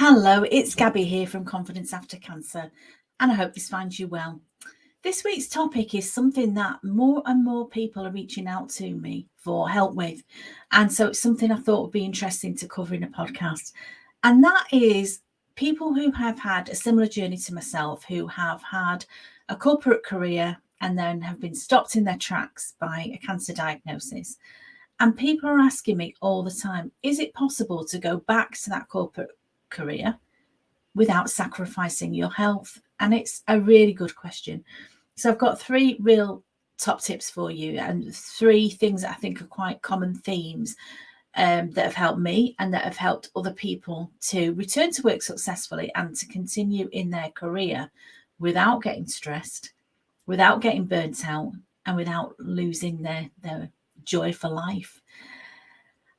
Hello, it's Gabby here from Confidence After Cancer, and I hope this finds you well. This week's topic is something that more and more people are reaching out to me for help with, and so it's something I thought would be interesting to cover in a podcast, and that is people who have had a similar journey to myself, who have had a corporate career and then have been stopped in their tracks by a cancer diagnosis. And people are asking me all the time, is it possible to go back to that corporate career without sacrificing your health? And it's a really good question. So I've got three real top tips for you, and three things that I think are quite common themes that have helped me and that have helped other people to return to work successfully and to continue in their career without getting stressed, without getting burnt out, and without losing their joy for life.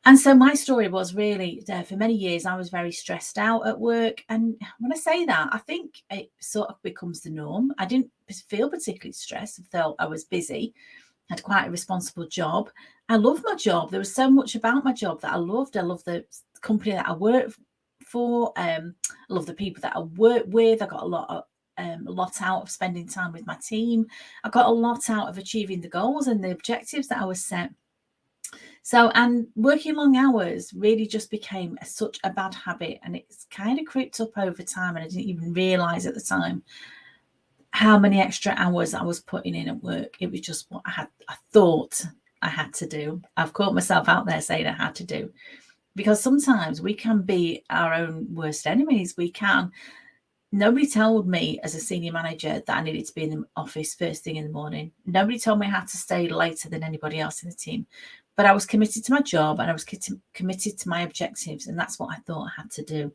And so my story was really, for many years, I was very stressed out at work. And when I say that, I think it sort of becomes the norm. I didn't feel particularly stressed. I felt I was busy, had quite a responsible job. I loved my job. There was so much about my job that I loved. I loved the company that I worked for. I love the people that I work with. I got a lot out of spending time with my team. I got a lot out of achieving the goals and the objectives that I was set. So, and working long hours really just became such a bad habit, and it's kind of creeped up over time. And I didn't even realize at the time how many extra hours I was putting in at work. It was just what I thought I had to do. I've caught myself out there saying I had to do, because sometimes we can be our own worst enemies. Nobody told me as a senior manager that I needed to be in the office first thing in the morning. Nobody told me I had to stay later than anybody else in the team. But I was committed to my job and I was committed to my objectives. And that's what I thought I had to do.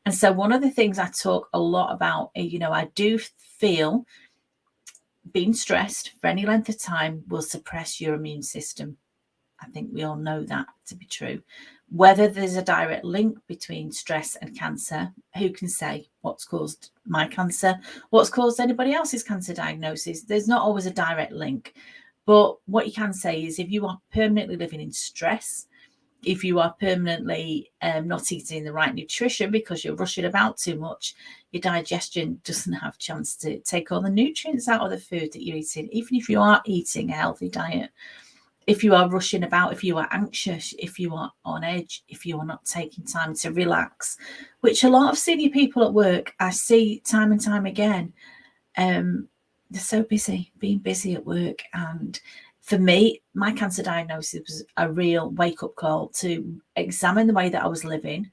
And so one of the things I talk a lot about, I do feel being stressed for any length of time will suppress your immune system. I think we all know that to be true. Whether there's a direct link between stress and cancer, who can say what's caused my cancer, what's caused anybody else's cancer diagnosis? There's not always a direct link. But what you can say is if you are permanently living in stress, if you are permanently not eating the right nutrition because you're rushing about too much, your digestion doesn't have a chance to take all the nutrients out of the food that you're eating, even if you are eating a healthy diet. If you are rushing about, if you are anxious, if you are on edge, if you are not taking time to relax, which a lot of senior people at work, I see time and time again, they're so busy, being busy at work. And for me, my cancer diagnosis was a real wake-up call to examine the way that I was living,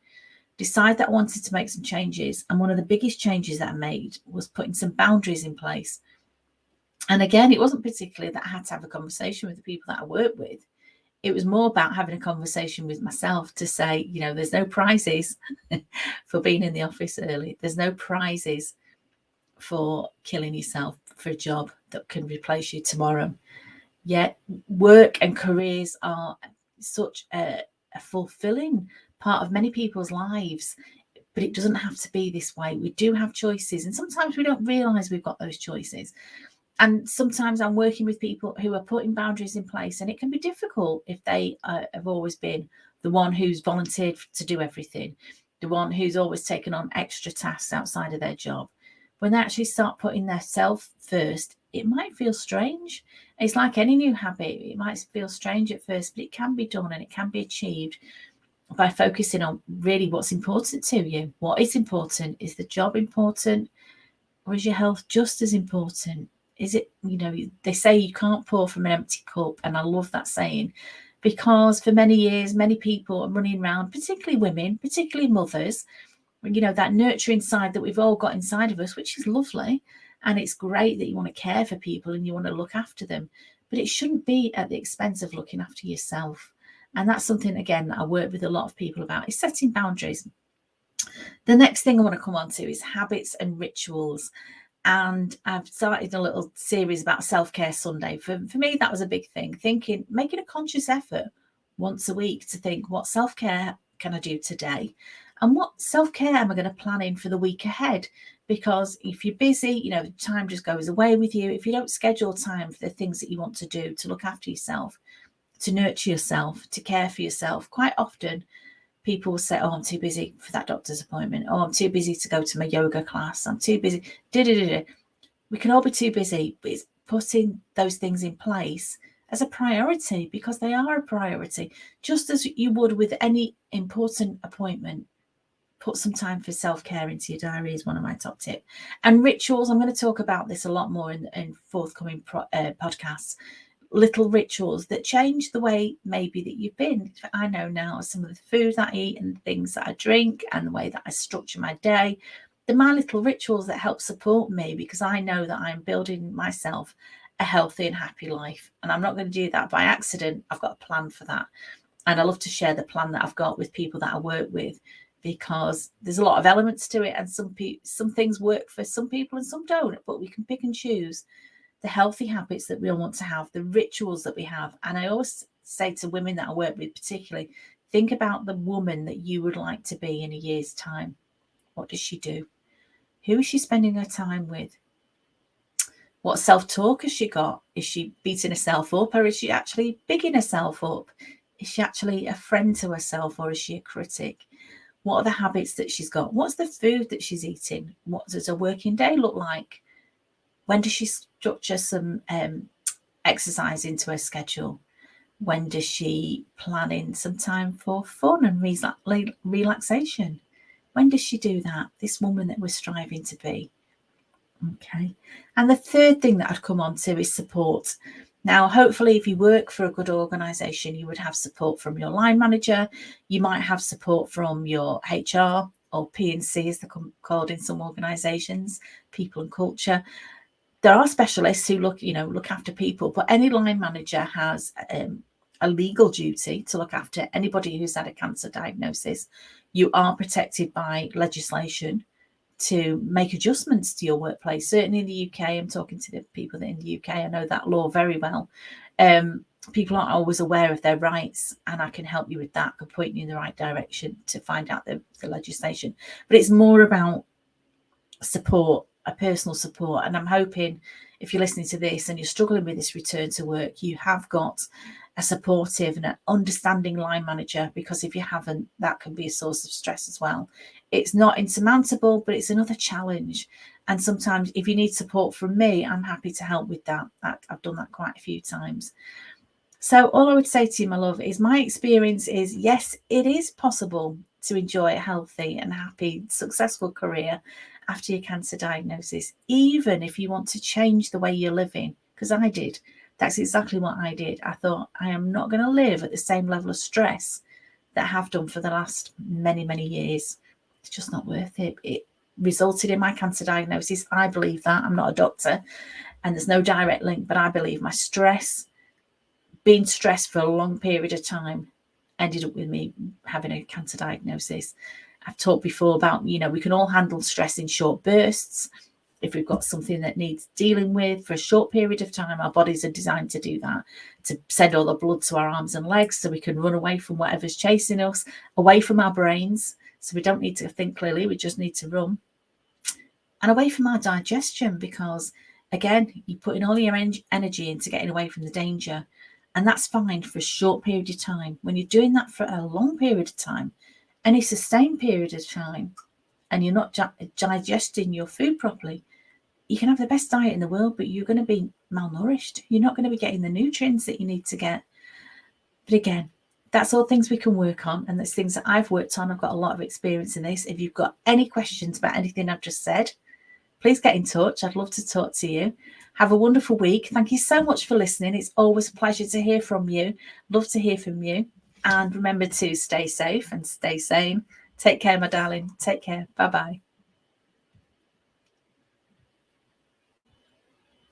decide that I wanted to make some changes. And one of the biggest changes that I made was putting some boundaries in place. And again, it wasn't particularly that I had to have a conversation with the people that I work with. It was more about having a conversation with myself to say, there's no prizes for being in the office early. There's no prizes for killing yourself for a job that can replace you tomorrow. Yet work and careers are such a fulfilling part of many people's lives, but it doesn't have to be this way. We do have choices, and sometimes we don't realize we've got those choices. And sometimes I'm working with people who are putting boundaries in place, and it can be difficult if they have always been the one who's volunteered to do everything, the one who's always taken on extra tasks outside of their job. When they actually start putting their self first, it might feel strange. It's like any new habit. It might feel strange at first, but it can be done and it can be achieved by focusing on really what's important to you. What is important? Is the job important? Or is your health just as important? Is it, they say you can't pour from an empty cup. And I love that saying, because for many years, many people are running around, particularly women, particularly mothers, that nurturing side that we've all got inside of us, which is lovely. And it's great that you want to care for people and you want to look after them. But it shouldn't be at the expense of looking after yourself. And that's something, again, that I work with a lot of people about, is setting boundaries. The next thing I want to come on to is habits and rituals. And I've started a little series about Self-Care Sunday. For me, that was a big thing. Making a conscious effort once a week to think, what self-care can I do today? And what self-care am I going to plan in for the week ahead? Because if you're busy, time just goes away with you. If you don't schedule time for the things that you want to do, to look after yourself, to nurture yourself, to care for yourself, quite often People will say, oh, I'm too busy for that doctor's appointment. Oh, I'm too busy to go to my yoga class. I'm too busy. We can all be too busy, but it's putting those things in place as a priority, because they are a priority. Just as you would with any important appointment, put some time for self-care into your diary is one of my top tips. And rituals, I'm going to talk about this a lot more in forthcoming podcasts. Little rituals that change the way maybe that you've been. I know now some of the food that I eat and things that I drink and the way that I structure my day, they're my little rituals that help support me, because I know that I'm building myself a healthy and happy life. And I'm not going to do that by accident. I've got a plan for that. And I love to share the plan that I've got with people that I work with, because there's a lot of elements to it, and some things work for some people and some don't, but we can pick and choose the healthy habits that we all want to have, the rituals that we have. And I always say to women that I work with particularly, think about the woman that you would like to be in a year's time. What does she do? Who is she spending her time with? What self-talk has she got? Is she beating herself up, or is she actually bigging herself up? Is she actually a friend to herself, or is she a critic? What are the habits that she's got? What's the food that she's eating? What does a working day look like? When does she structure some exercise into her schedule? When does she plan in some time for fun and relaxation? When does she do that? This woman that we're striving to be. Okay. And the third thing that I'd come on to is support. Now, hopefully, if you work for a good organisation, you would have support from your line manager. You might have support from your HR, or P&C as they're called in some organisations, people and culture. There are specialists who look after people, but any line manager has a legal duty to look after anybody who's had a cancer diagnosis. You are protected by legislation to make adjustments to your workplace. Certainly in the UK, I'm talking to the people that in the UK, I know that law very well. People aren't always aware of their rights, and I can help you with that, can point you in the right direction to find out the legislation. But it's more about support, a personal support. And I'm hoping if you're listening to this and you're struggling with this return to work, you have got a supportive and an understanding line manager, because if you haven't, that can be a source of stress as well. It's not insurmountable, but it's another challenge. And sometimes if you need support from me, I'm happy to help with that. I've done that quite a few times. So all I would say to you, my love, is my experience is, yes, it is possible to enjoy a healthy and happy, successful career after your cancer diagnosis, even if you want to change the way you're living, because I did. That's exactly what I did. I thought, I am not going to live at the same level of stress that I have done for the last many, many years. It's just not worth it. It resulted in my cancer diagnosis. I believe that. I'm not a doctor, and there's no direct link, but I believe my stress, being stressed for a long period of time, ended up with me having a cancer diagnosis. I've talked before about, we can all handle stress in short bursts. If we've got something that needs dealing with for a short period of time, our bodies are designed to do that, to send all the blood to our arms and legs so we can run away from whatever's chasing us, away from our brains. So we don't need to think clearly, we just need to run. And away from our digestion, because, again, you're putting all your energy into getting away from the danger. And that's fine for a short period of time. When you're doing that for a long period of time, any sustained period of time, and you're not digesting your food properly, you can have the best diet in the world, but you're going to be malnourished. You're not going to be getting the nutrients that you need to get. But again, that's all things we can work on, and that's things that I've worked on. I've got a lot of experience in this. If you've got any questions about anything I've just said, please get in touch. I'd love to talk to you. Have a wonderful week. Thank you so much for listening. It's always a pleasure to hear from you. Love to hear from you. And remember to stay safe and stay sane. Take care, my darling. Take care. Bye-bye.